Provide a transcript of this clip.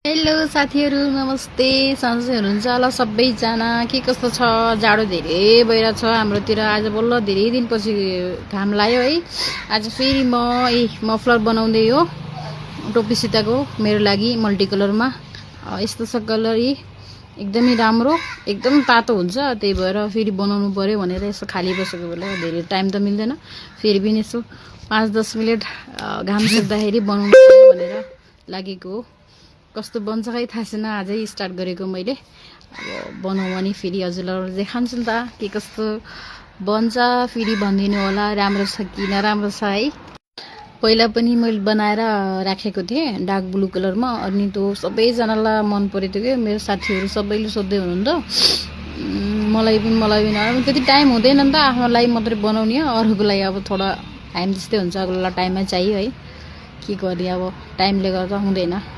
Hello साथीहरू, नमस्ते। सन्चै हुनुहुन्छ होला सबैजना? के कस्तो छ? जाडो धेरै भइरहेछ हाम्रोतिर। आज बल्ल धेरै दिनपछि घाम लाग्यो है। आज फेरि म मफलर बनाउँदै हो टोपीसितको मेरो लागि मल्टी कलरमा। यस्तो छ कलर, एकदमै राम्रो, एकदम तातो हुन्छ। त्यही भएर फेरि बनाउनु पर्यो भनेर यसो खाली बसेको बेला धेरै टाइम त मिल्दैन, फेरि पनि यसो 5-10 मिनट घाम सुक्दाखेरि बनाउनु पर्यो भनेर लागेको हो। कस्तो बन्छ खै थाहा छैन, आजै स्टार्ट गरेको मैले। अब बनाउँ भने फेरि हजुरलाई देखाउँछु नि त के कस्तो बन्छ। फेरि भनिदिनु होला राम्रो छ कि नराम्रो छ है। पहिला पनि मैले बनाएर राखेको थिएँ डार्क ब्लू कलरमा, अनि त्यो सबैजनालाई मन परेको थियो कि मेरो साथीहरू सबैले सोध्दै हुनुहुन्थ्यो। मलाई पनि त्यति टाइम हुँदैन नि त, आफ्नो लागि मात्रै बनाउने हो। अरूको लागि अब थोडा टाइम जस्तै हुन्छ, अरूलाई टाइममै चाहियो है। के गर्ने अब, टाइमले गर्दा हुँदैन।